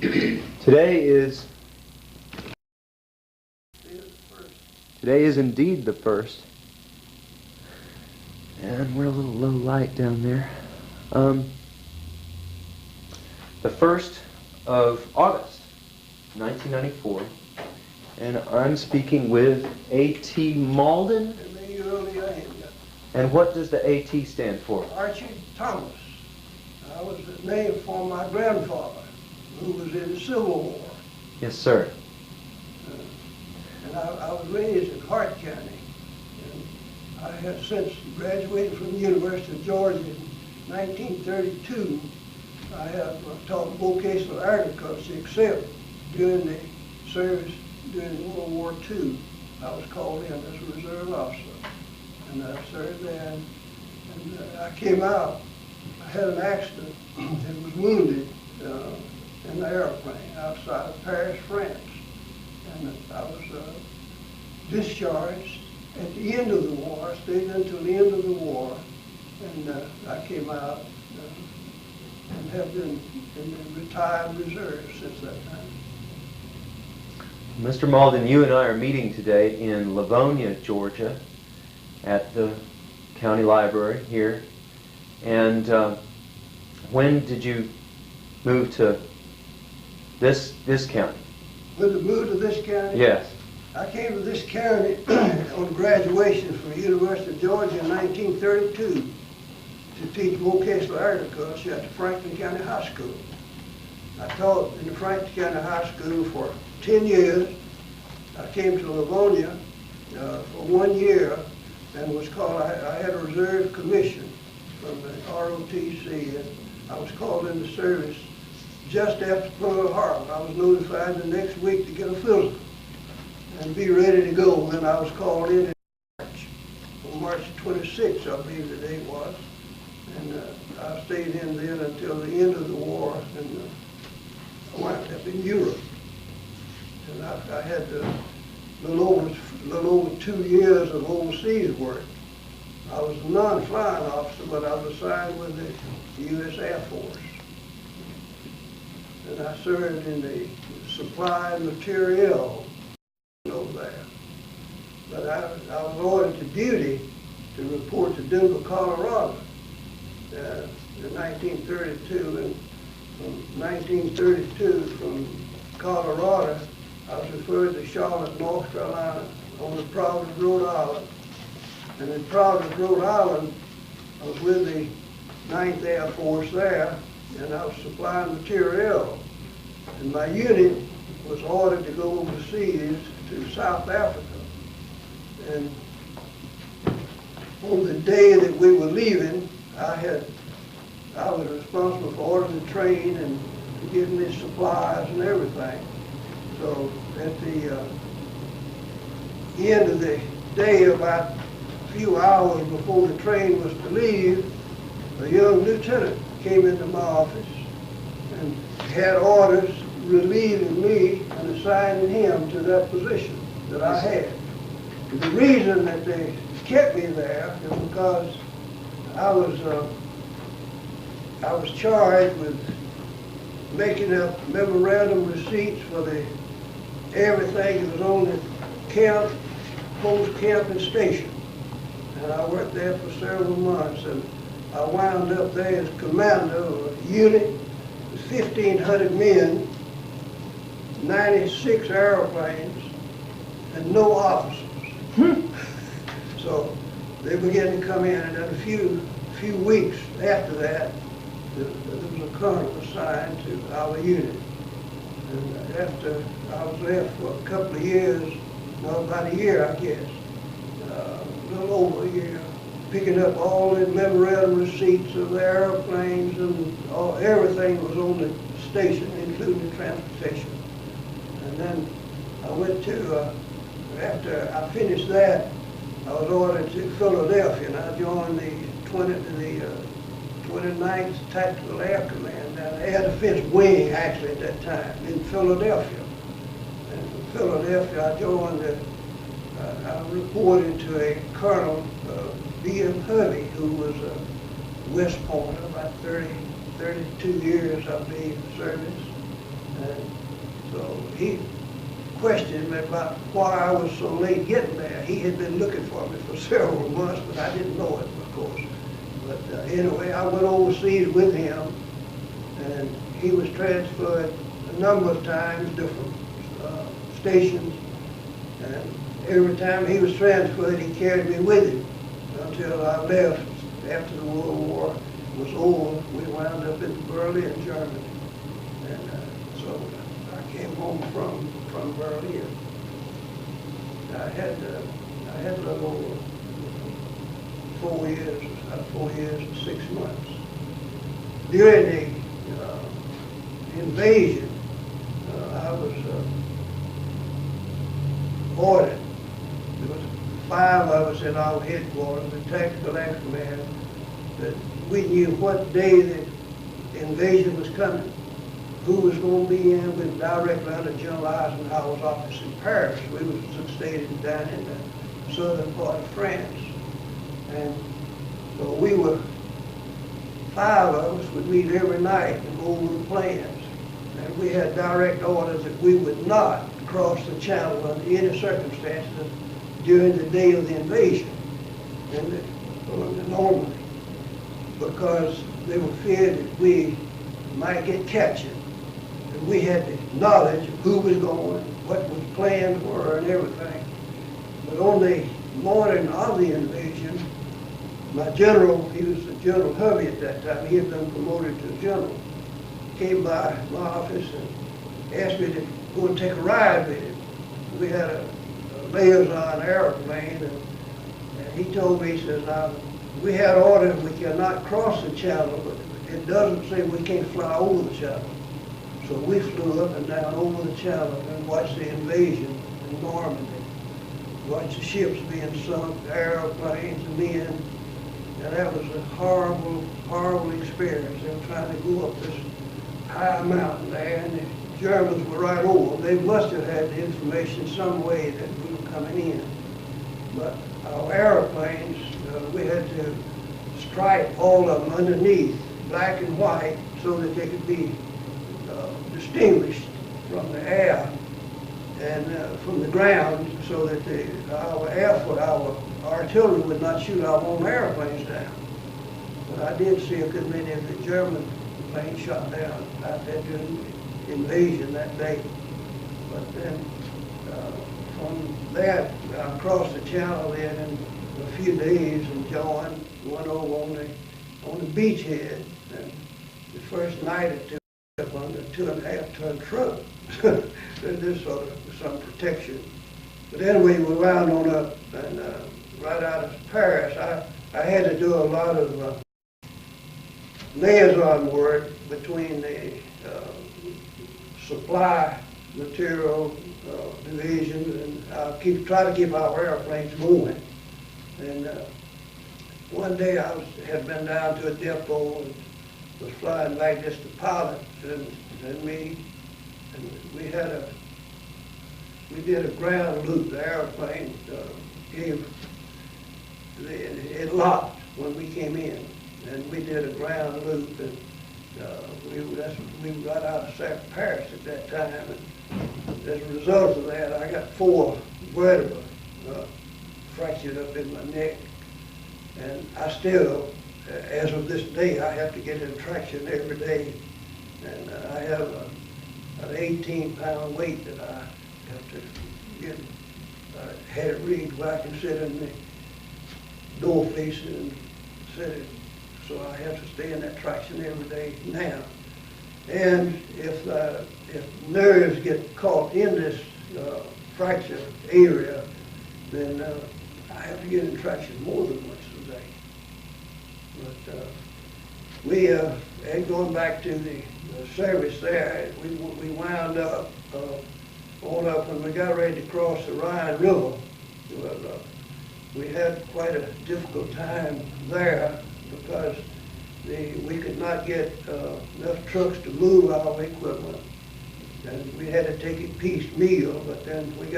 Today is indeed the first, and we're a little low light down there. The 1st of August, 1994, and I'm speaking with A.T. Mauldin. And what does the A.T. stand for? Archie Thomas. I was named for my grandfather, who was in the Civil War. Yes, sir. And I was raised in Hart County. And I had since graduated from the University of Georgia in 1932. I have taught vocational agriculture, except during the service during World War II. I was called in as a reserve officer, and I served there. And I came out. I had an accident and was wounded in the airplane outside of Paris, France. And I was discharged at the end of the war. I stayed until the end of the war, and I came out and have been in the retired reserve since that time. Mr. Mauldin, you and I are meeting today in Lavonia, Georgia, at the county library here. And when did you move to this county? When to move to this county? Yes. I came to this county on graduation from the University of Georgia in 1932 to teach vocational agriculture at the Franklin County High School. I taught in the Franklin County High School for 10 years. I came to Lavonia for 1 year and was called, I had a reserve commission from the ROTC, and I was called into service just after Pearl Harbor. I was notified the next week to get a physical and be ready to go. Then I was called in March, on March 26th, I believe the date was. And I stayed in then until the end of the war, and I wound up in Europe. And I had a little over 2 years of overseas work. I was a non-flying officer, but I was assigned with the U.S. Air Force. And I served in the supply and materiel over there. But I was ordered to duty to report to Denver, Colorado in 1932. And from 1932, from Colorado, I was referred to Charlotte, North Carolina, on the Providence, Rhode Island. And in Providence, Rhode Island, I was with the 9th Air Force there, and I was supplying material. And my unit was ordered to go overseas to South Africa. And on the day that we were leaving, I was responsible for ordering the train and getting the supplies and everything. So at the end of the day, about a few hours before the train was to leave, a young lieutenant came into my office and had orders relieving me and assigning him to that position that I had. The reason that they kept me there is because I was charged with making up memorandum receipts for everything that was on the camp, post-camp and station. And I worked there for several months, and I wound up there as commander of a unit with 1,500 men, 96 airplanes, and no officers. So they began to come in, and then a few weeks after that, there was a colonel assigned to our unit. And after I was there for a couple of years, no, about a year, I guess, a little over a year, picking up all the memorandum receipts of the airplanes, and everything was on the station, including the transportation. And then I went to, after I finished that, I was ordered to Philadelphia, and I joined the 29th Tactical Air Command, Air Defense Wing, actually, at that time, in Philadelphia. And from Philadelphia, I joined I reported to a Colonel, B.M. Hovey, who was a West Pointer, about 32 years, I believe, in service. And so he questioned me about why I was so late getting there. He had been looking for me for several months, but I didn't know it, of course. But anyway, I went overseas with him, and he was transferred a number of times, different stations, and every time he was transferred, he carried me with him until I left. After the World War was over, we wound up in Berlin, Germany, and so I came home from Berlin. I had a little over 4 years and 6 months. During the invasion, I was ordered. There was 5 of us in our headquarters, the tactical air command, that we knew what day the invasion was coming, who was going to be in with directly under General Eisenhower's office in Paris. We were stationed down in the southern part of France. And so we were, 5 of us would meet every night and go over the plans. And we had direct orders that we would not cross the channel under any circumstances during the day of the invasion in Normandy, because they were feared that we might get captured. And we had the knowledge of who was going, what was plans were, and everything. But on the morning of the invasion, my general, he was General Hovey at that time, he had been promoted to general, came by my office and asked me to go and take a ride with him. We had a liaison airplane, and he told me, he says, now, we had orders we cannot cross the channel, but it doesn't say we can't fly over the channel. So we flew up and down over the channel and watched the invasion in Normandy. Watched the ships being sunk, airplanes, men, and that was a horrible, horrible experience. They were trying to go up this high mountain there, and the Germans were right over. They must have had the information some way that we were coming in. But our airplanes, we had to stripe all of them underneath, black and white, so that they could be distinguished from the air and from the ground, so that our artillery would not shoot our own airplanes down. But I did see a good many of the German planes shot down out there during the invasion that day. But then from there, I crossed the channel then in a few days and went over on the beachhead. And the first night or two, on the 2.5-ton truck. There's sort of some protection. But anyway, we wound on up, and right out of Paris, I had to do a lot of liaison work between the supply material divisions, and try to keep our airplanes moving. And one day I had been down to a depot and was flying back, just the pilot and me, and we did a ground loop. The airplane it locked when we came in, and we did a ground loop, and we were right out of Paris at that time, and as a result of that, I got 4 vertebrae fractured up in my neck, and I still, as of this day, I have to get in traction every day, and I have an 18-pound weight that I have to get. I had it rigged where I can sit in the door facing and sit it, so I have to stay in that traction every day now. And if nerves get caught in this fracture area, then I have to get in traction more than once a day. But and going back to the service there, we wound up on up when we got ready to cross the Rhine River. Well, we had quite a difficult time there because we could not get enough trucks to move our equipment, and we had to take it piecemeal. But then we'd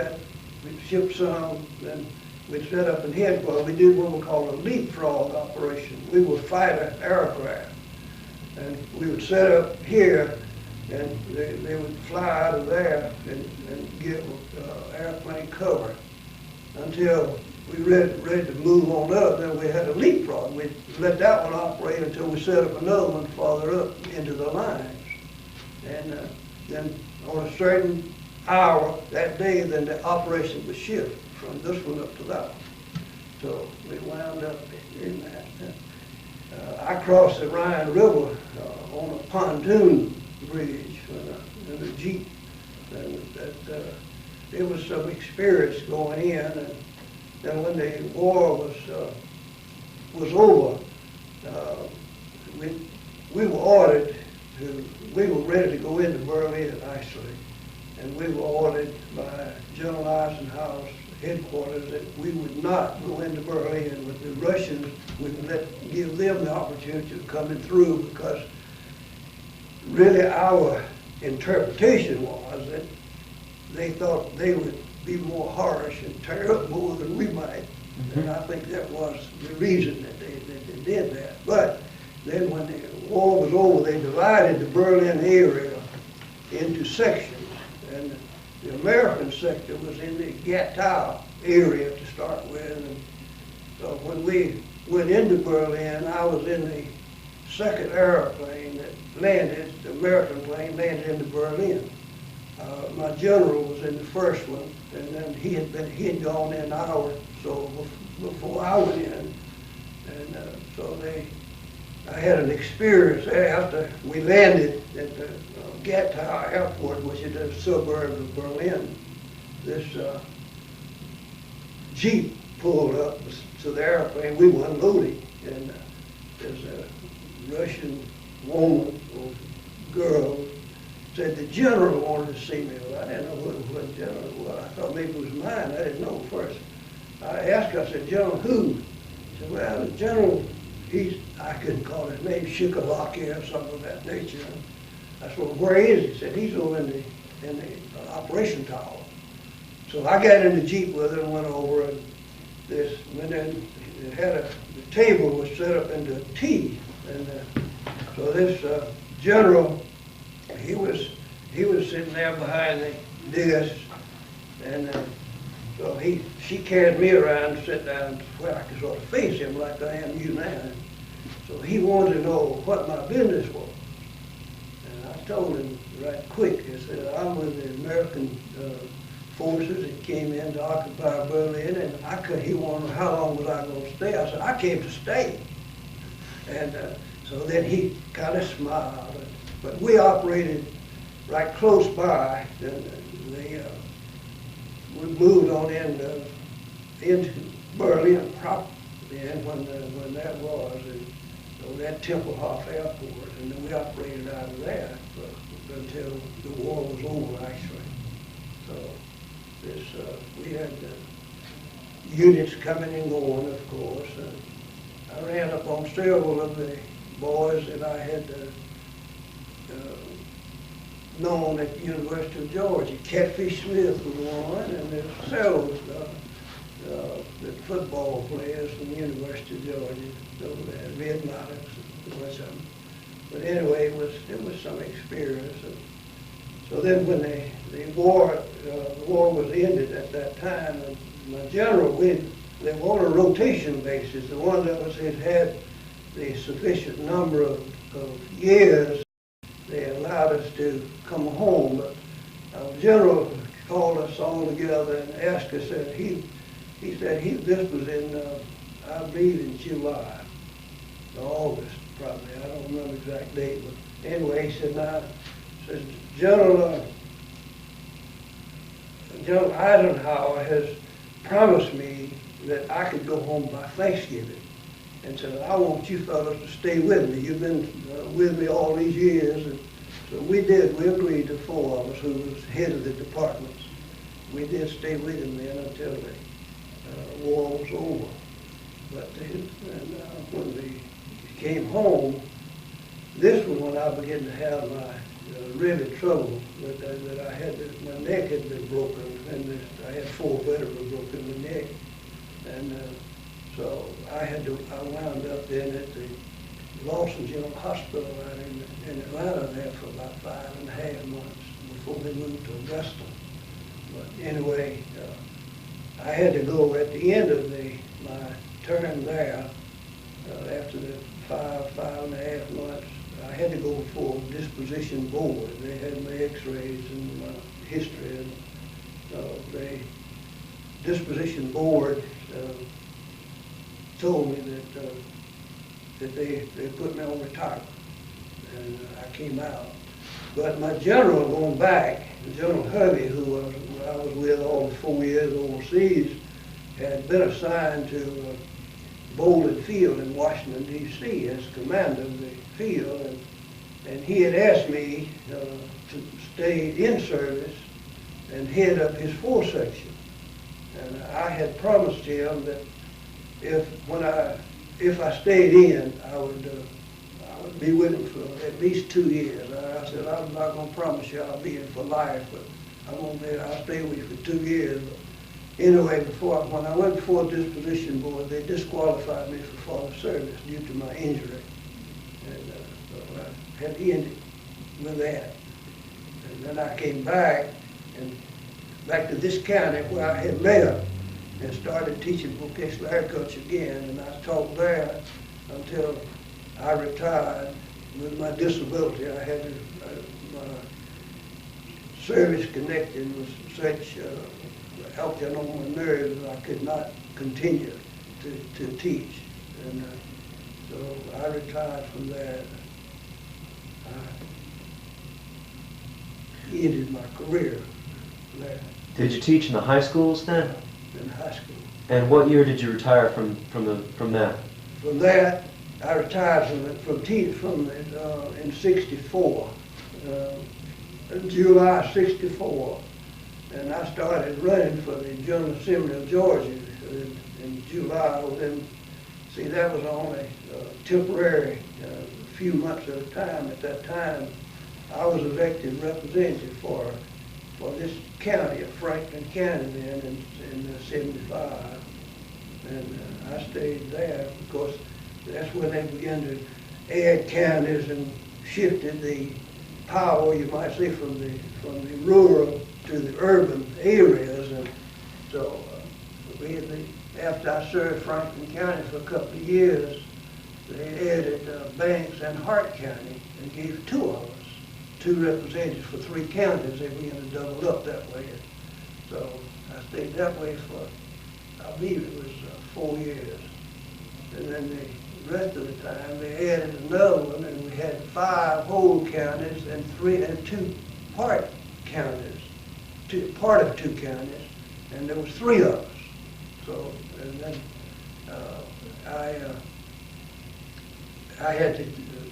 ship some, then we'd set up in headquarters. We did what we call a leapfrog operation. We would fighter aircraft, and we would set up here and they would fly out of there and get airplane cover until we ready to move on up. Then we had a leapfrog. We let that one operate until we set up another one farther up into the lines. And then on a certain hour that day, then the operation would shift from this one up to that one. So we wound up in that. I crossed the Rhine River on a pontoon bridge in a Jeep. And it was some experience going in. And then when the war was over, we were ordered we were ready to go into Berlin, actually. And we were ordered by General Eisenhower's headquarters that we would not go into Berlin with the Russians. We would give them the opportunity of coming through, because really our interpretation was that they thought they would be more harsh and tear up more than we might. Mm-hmm. And I think that was the reason that they did that. But then when the war was over, they divided the Berlin area into sections. And the American sector was in the Gatow area to start with. And so when we went into Berlin, I was in the second airplane that landed, the American plane landed into Berlin. My general was in the first one, and then he had gone in an hour or so before I went in. And so I had an experience after we landed at the Gatow Airport, which is a suburb of Berlin. This Jeep pulled up to the airplane. We were unloading, and there's a Russian woman or girl said the general wanted to see me. Well, I didn't know what the general was. I thought maybe it was mine. I didn't know first. I asked her, I said, General who? She said, well, the general, I couldn't call his name, Czechoslovakia or something of that nature. I said, well, where is he? He said, he's over in the operation tower. So I got in the Jeep with her and went over, and then it had the table was set up into a T. And so this general, he was sitting there behind the desk, and so she carried me around to sit down where I could sort of face him like I am you now. So he wanted to know what my business was. And I told him right quick. I said, I'm with the American forces that came in to occupy Berlin, and he wanted to know how long was I going to stay. I said, I came to stay. And so then he kind of smiled. But we operated right close by, and we moved on into Berlin proper then when that was, and so that Tempelhof Airport, and then we operated out of there until the war was over, actually. So we had units coming and going, of course. I ran up on several of the boys that I had known at the University of Georgia. Catfish Smith was one, and there's several the football players from the University of Georgia over there, Red Maddox or something. But anyway, it was some experience. So then when the war was ended at that time, my general, they were on a rotation basis. The one that had the sufficient number of years, they allowed us to come home. But our general called us all together and asked us, and he said this was in, I believe, in July, or August probably. I don't remember the exact date, but anyway, he said, General Eisenhower has promised me that I could go home by Thanksgiving. And said, I want you fellows to stay with me. You've been with me all these years. And so we did. We agreed, the four of us who was head of the departments. We did stay with him then until the war was over. But when we came home, this was when I began to have my really trouble that I had. My neck had been broken, and I had 4 vertebrae broken in the neck. And so I wound up then at Lawson General Hospital right in Atlanta there for about 5.5 months before they moved to Augusta. But anyway, I had to go at the end of my term there, after the 5.5 months, I had to go before a disposition board. They had my x-rays and my history, and the disposition board told me that they put me on retirement, and I came out. But my general going back, General Hovey, who I was with all the 4 years overseas, had been assigned to Bolden Field in Washington, D.C. as commander of the field, and he had asked me to stay in service and head up his force section. And I had promised him that if I stayed in, I would be with him for at least 2 years. I said, I'm not going to promise you I'll be in for life, but I'll stay with you for 2 years. But anyway, when I went before the disposition board, they disqualified me for foreign service due to my injury. And so I had ended with that. And then I came back to this county where I had left and started teaching vocational agriculture again. And I taught there until I retired. With my disability, I had my service connection was such helped on my nerves that I could not continue to teach. And so I retired from that. I ended my career there. Did you teach in the high schools then? In high school. And what year did you retire from that? From that, I retired in '64, in July '64, and I started running for the General Assembly of Georgia in July. See, that was only temporary, a few months at a time. At that time, I was elected representative for this county, of Franklin County, then in '75, and I stayed there because that's when they began to add counties and shifted the power, you might say, from the rural to the urban areas. And so after I served Franklin County for a couple of years, they added Banks and Hart County and gave 2 of us, 2 representatives for 3 counties. They began to double up that way. So I stayed that way for, I believe it was 4 years. And then the rest of the time they added another one, and we had 5 whole counties and 2 part counties, part of 2 counties, and there was 3 of us. So, and then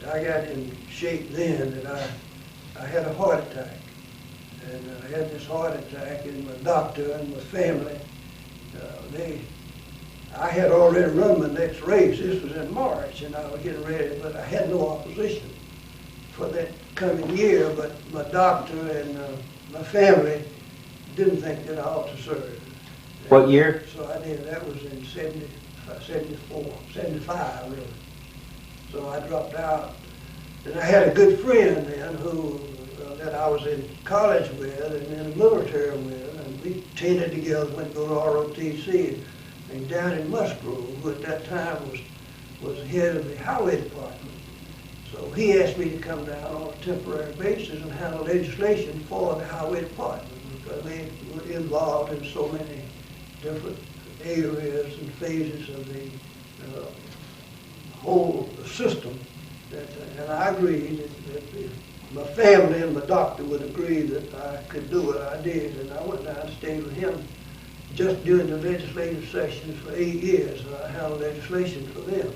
I got in shape then that I had a heart attack, and I had this heart attack, and my doctor and my family, I had already run my next race. This was in March, and I was getting ready, but I had no opposition for that coming year. But my doctor and my family didn't think that I ought to serve. What year? So I did. That was in 75, really. So I dropped out. And I had a good friend then that I was in college with and in the military with, and we tended together, went to go to ROTC. And down in Musgrove, who at that time was head of the highway department. So he asked me to come down on a temporary basis and handle legislation for the highway department, because they were involved in so many different areas and phases of the whole system. And I agreed that my family and my doctor would agree that I could do what I did, and I went down and stayed with him just during the legislative sessions for 8 years. I handled legislation for them.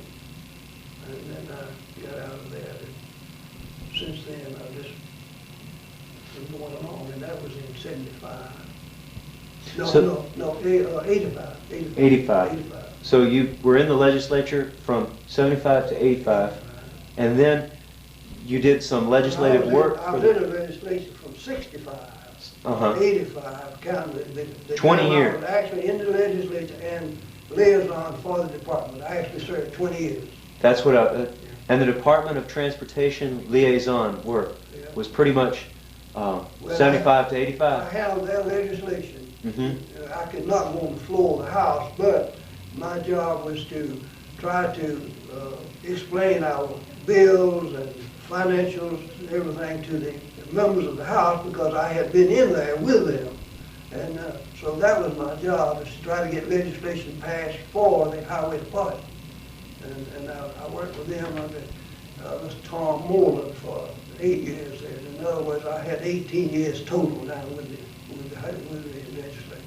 And then I got out of there. And since then, I've just been going on, and that was in 75. No, 85. 85. So you were in the legislature from 75 to 85, and then you did some legislative work. I was in the legislature from 65. 85, counting the 20 years. I was actually in the legislature and liaison for the department. I actually served 20 years. That's what And the Department of Transportation liaison work was pretty much 75 to 85? I handled that legislation. Mm-hmm. I could not go on the floor of the House, but my job was to try to explain our bills and financials and everything to the members of the House, because I had been in there with them. And so that was my job, is to try to get legislation passed for the highway department. And I worked with them under Mr. Tom Mauldin for 8 years there. In other words, I had 18 years total now with the legislature.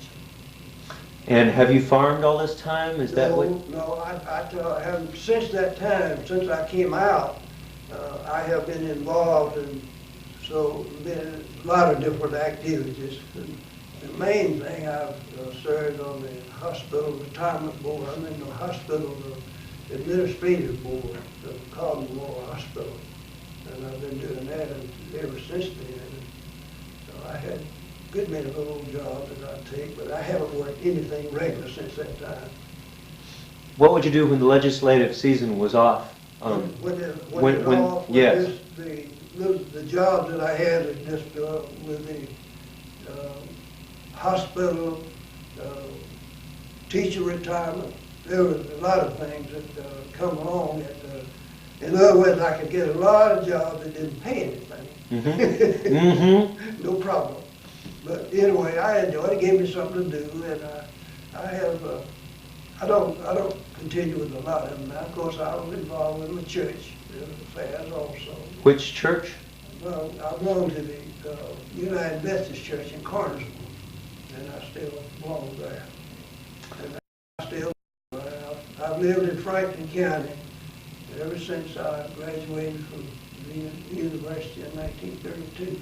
And have you farmed all this time? Is that what? No, I haven't. Since that time, since I came out, I have been involved in been a lot of different activities. The main thing, I've served on the hospital retirement board. I'm in the hospital administrative board of Colorado Hospital, and I've been doing that ever since then. So I had a good many little jobs that I take, but I haven't worked anything regular since that time. What would you do when the legislative season was off? Yes. The jobs that I had is just with the hospital, teacher retirement. There was a lot of things that come along. In other words, I could get a lot of jobs that didn't pay anything. Mm-hmm. Mm-hmm. No problem. But anyway, I enjoyed it. It gave me something to do, and I don't continue with a lot of them. Now, of course, I was involved with my church affairs also. Which church? Well, I belong to the United Methodist Church in Carnegie, and I still belong there. And I've lived in Franklin County ever since I graduated from the university in 1932.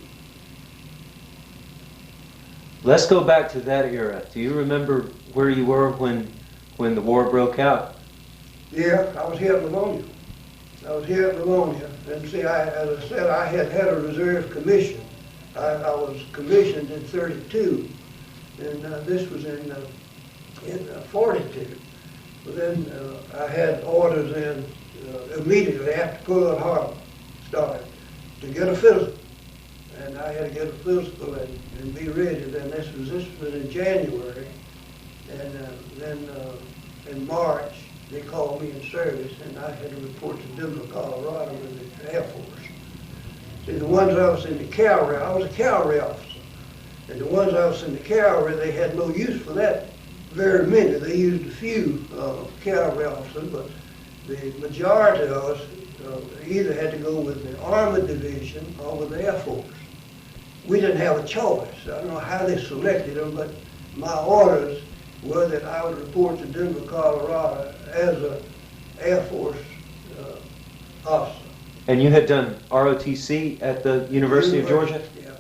Let's go back to that era. Do you remember where you were when the war broke out? Yeah, I was here at Lavonia. And see, as I said, I had a reserve commission. I was commissioned in 32, and this was in 42. But then I had orders in immediately after Pearl Harbor started to get a physical. And I had to get a physical and be ready. Then this was in January, and then in March they called me in service, and I had to report to Denver, Colorado with the Air Force. See, the ones I was in the cavalry, I was a cavalry officer, and the ones I was in the cavalry, they had no use for that very many. They used a few cavalry officers, but the majority of us either had to go with the Armored Division or with the Air Force. We didn't have a choice. I don't know how they selected them, but my orders were that I would report to Denver, Colorado as an Air Force officer. And you had done ROTC at the University of Georgia? Yeah.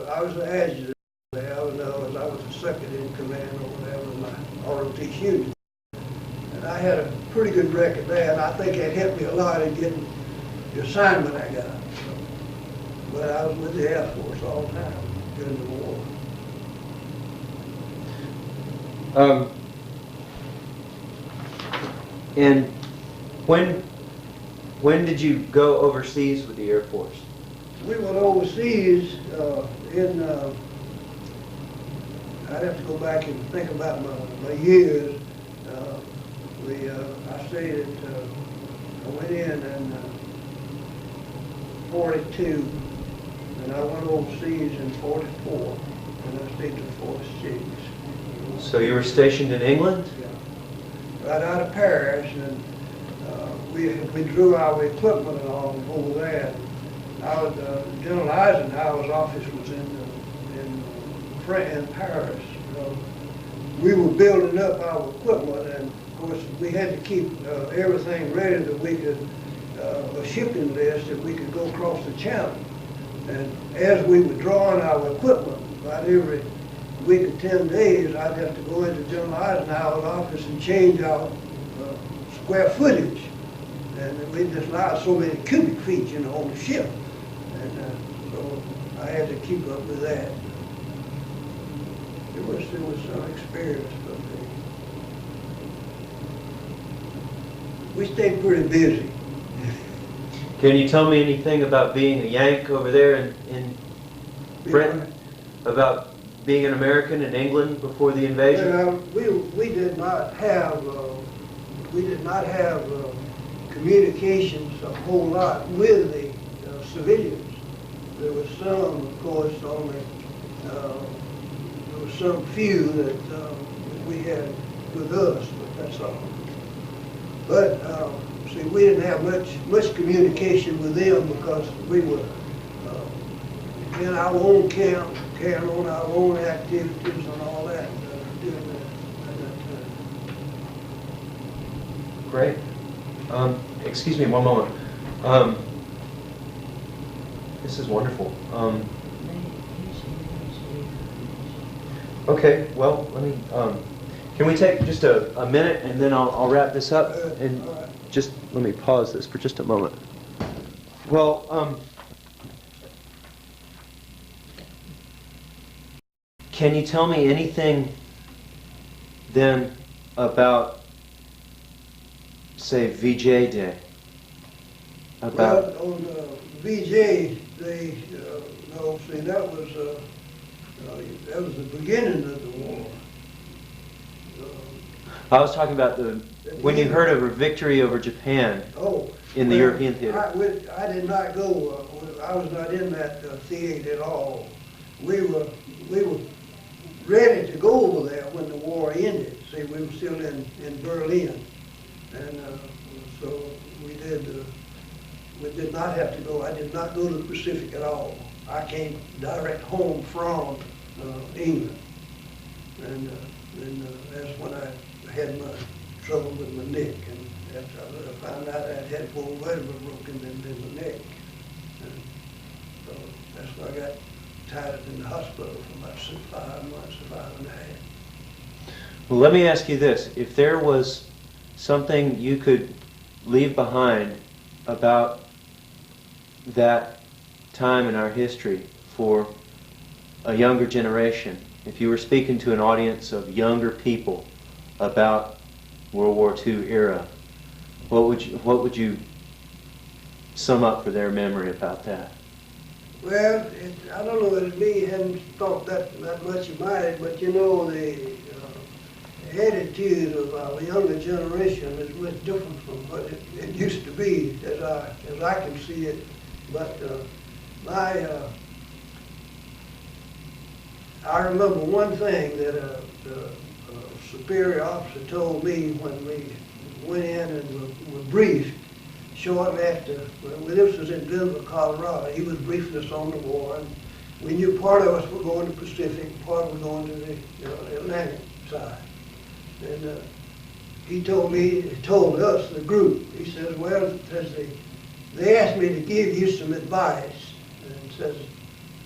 I was an adjutant there. I was the second in command over there with my ROTC unit. And I had a pretty good record there, and I think it helped me a lot in getting the assignment I got. But I was with the Air Force all the time during the war. And when did you go overseas with the Air Force? We went overseas I'd have to go back and think about my years. I stayed I went in 42, and I went overseas in 44, and I stayed till 46. So you were stationed in England? Yeah. Right out of Paris, and we drew our equipment along over there. General Eisenhower's office was in Paris. We were building up our equipment, and of course we had to keep everything ready that we could, a shipping list that we could go across the channel. And as we were drawing our equipment, about every week or 10 days, I'd have to go into General Eisenhower's office and change our square footage. And we just allowed so many cubic feet, on the ship. And so I had to keep up with that. It was some experience, but we stayed pretty busy. Can you tell me anything about being a Yank over there in Britain? About being an American in England before the invasion? We did not have communications a whole lot with the civilians. There was some, of course, only there was some few that we had with us, but that's all. But see, we didn't have much communication with them because we were in our own camp, carrying on our own activities and all that during that time. Great. Excuse me one moment. This is wonderful. Okay, well, let me. Can we take just a minute and then I'll wrap this up? And just let me pause this for just a moment. Well, can you tell me anything then about, say, VJ Day? About well, on VJ Day, no, see, that was the beginning of the war. I was talking about when you heard of a victory over Japan in the European theater. I did not go. I was not in that theater at all. We were ready to go over there when the war ended. See, we were still in Berlin, and so we did not have to go. I did not go to the Pacific at all. I came direct home from England, and that's when I had my trouble with my neck, and after I found out I had 4 vertebrae broken in my neck, and so that's why I got tied up in the hospital for about 5 months, 5.5. Well, let me ask you this. If there was something you could leave behind about that time in our history for a younger generation, if you were speaking to an audience of younger people about World War II era, what would you sum up for their memory about that? Well, I don't know, it me hadn't thought that much about it, but you know, the attitude of our younger generation is much different from what it used to be, as I can see it. But I remember one thing that a superior officer told me when we went in and were briefed shortly after. Well, this was in Denver, Colorado. He was briefing us on the war, and we knew part of us were going to the Pacific, part were going to the Atlantic side. And he told us, the group, he says, well, they asked me to give you some advice, and says,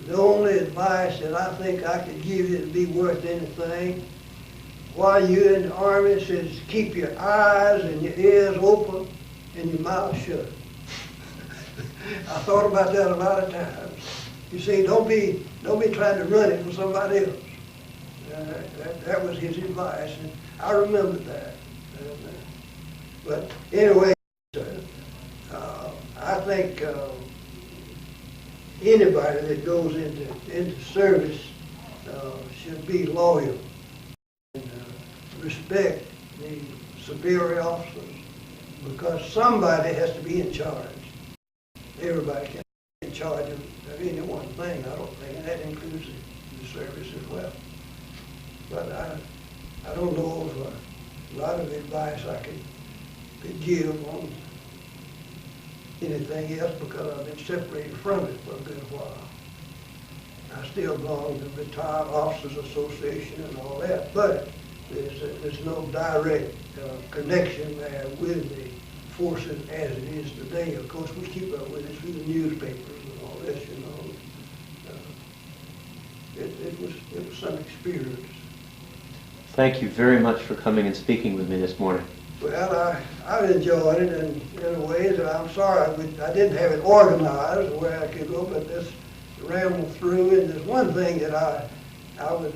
the only advice that I think I could give you to be worth anything, while you're in the Army, says keep your eyes and your ears open and your mouth shut. I thought about that a lot of times. You see, don't be trying to run it for somebody else. That was his advice, and I remembered that. But anyway, I think anybody that goes into service should be loyal and respect the superior officers, because somebody has to be in charge. Everybody can't be in charge of any one thing, I don't think, and that includes the service as well. But I don't know of a lot of advice I could give on anything else, because I've been separated from it for a good while. I still belong to the Retired Officers Association and all that, but there's no direct connection there with the forces as it is today. Of course, we keep up with it through the newspapers and all this, you know. It was some experience. Thank you very much for coming and speaking with me this morning. Well, I've enjoyed it in a way that I'm sorry I didn't have it organized where I could go, but this ramble through. And there's one thing that I would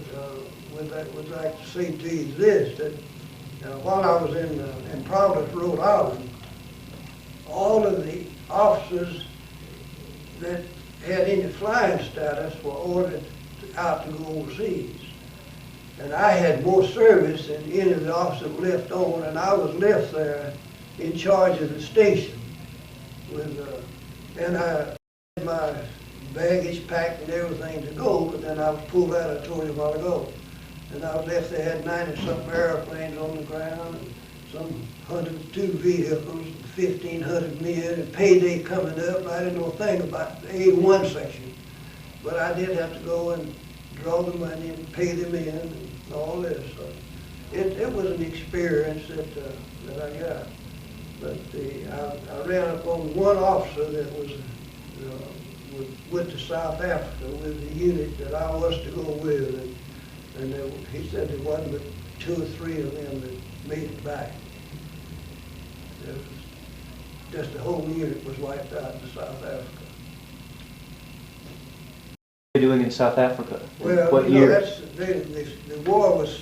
like to say to you is this, that while I was in Providence, Rhode Island, all of the officers that had any flying status were ordered out to go overseas. And I had more service than any of the officers left on, and I was left there in charge of the station. And I had my baggage packed and everything to go, but then I was pulled out, I told you a while ago. And I was left there, had 90-something airplanes on the ground, and some 102 vehicles, 1,500 men, and payday coming up. I didn't know a thing about the A1 section. But I did have to go and draw the money and pay them in and all this. So it was an experience that I got. But I ran up on one officer that was went to South Africa with the unit that I was to go with, and he said there wasn't but 2 or 3 of them that made it back. It was just the whole unit was wiped out in South Africa. What are you doing in South Africa? Well, what year? The war was,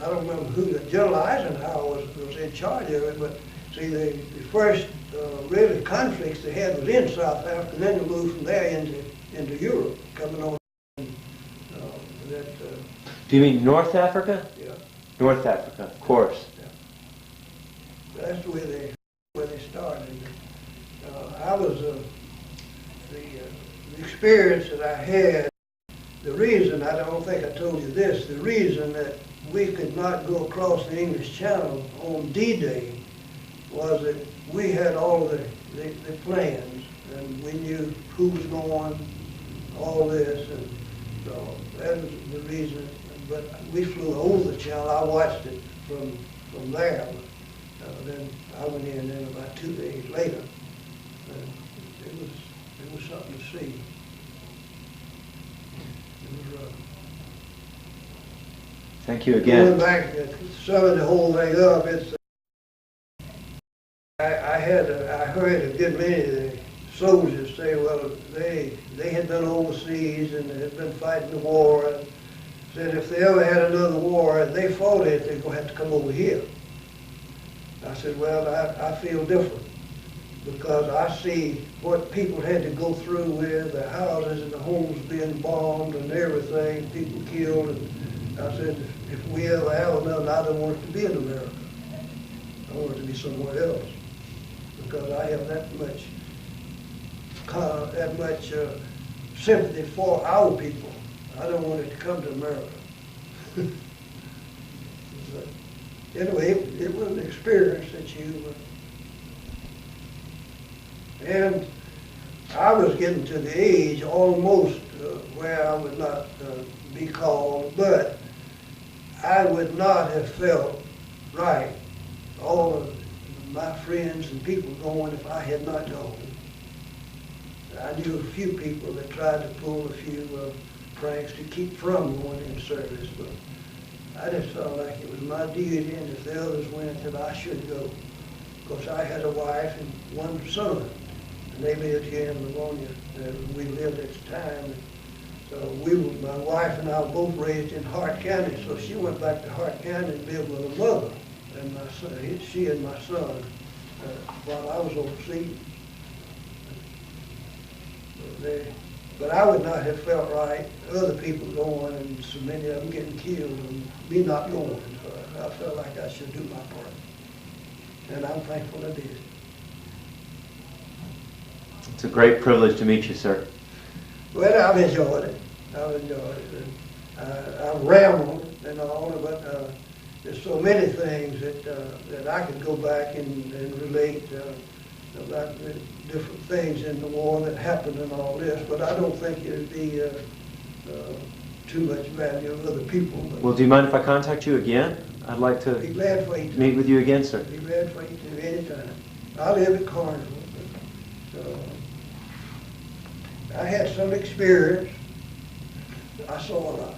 I don't remember who, General Eisenhower was in charge of it, but see, the first really conflicts they had was in South Africa, and then they moved from there into Europe, coming on. Do you mean North Africa? Yeah. North Africa, of course. Yeah. That's the way they started. I was the experience that I had. The reason, I don't think I told you this, the reason that we could not go across the English Channel on D-Day was that we had all the plans, and we knew who was going, all this, and so that was the reason. But we flew over the channel. I watched it from there. Then I went in then about 2 days later. It was something to see. It was Thank you again. Going back, summing the whole thing up, it's I heard a good many of the soldiers say, well, they had been overseas and had been fighting the war, and said if they ever had another war and they fought it, they're going to have to come over here. I said, well, I feel different, because I see what people had to go through with the houses and the homes being bombed and everything, people killed, and I said, if we ever have another, I don't want it to be in America. I want it to be somewhere else, because I have that much sympathy for our people. I don't want it to come to America. But anyway, it was an experience that you... and I was getting to the age almost where I would not be called, but I would not have felt right, all of my friends and people going, if I had not gone. I knew a few people that tried to pull a few pranks to keep from going in service, but I just felt like it was my duty, and if the others went, that I should go. Because I had a wife and one son, and they lived here in Lavonia. We lived at the time. So my wife and I were both raised in Hart County, so she went back to Hart County and lived with her mother and my son, she and my son, while I was overseas. But I would not have felt right, other people going and so many of them getting killed and me not going. So I felt like I should do my part. And I'm thankful I did. It's a great privilege to meet you, sir. Well, I've enjoyed it. I've enjoyed it. I've rambled and all, but there's so many things that I could go back and relate about the different things in the war that happened and all this, but I don't think it would be too much value of other people. Well, do you mind if I contact you again? I'd like to be glad for you to meet with you again, sir. Be glad for you to anytime. I live at Carnival, so I had some experience. I saw a lot,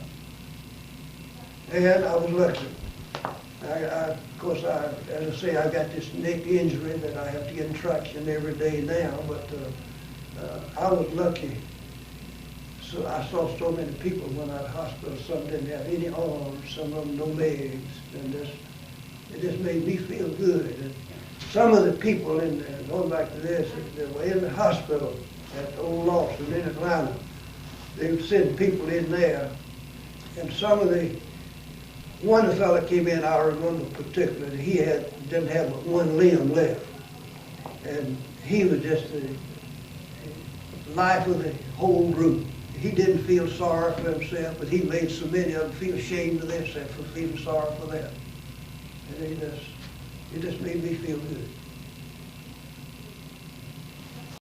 and I was lucky. Of course, as I say, I got this neck injury that I have to get in traction every day now, but I was lucky. So I saw so many people when I was at the hospital. Some didn't have any arms, some of them no legs, and it just made me feel good. some of the people in there, going back to this, that were in the hospital at the old Lawson in Atlanta, they would send people in there, and some of the, one fellow came in, I remember particularly, he didn't have but one limb left, and he was just the life of the whole group. He didn't feel sorry for himself, but he made so many of them feel ashamed of themselves for feeling sorry for them. And it just made me feel good.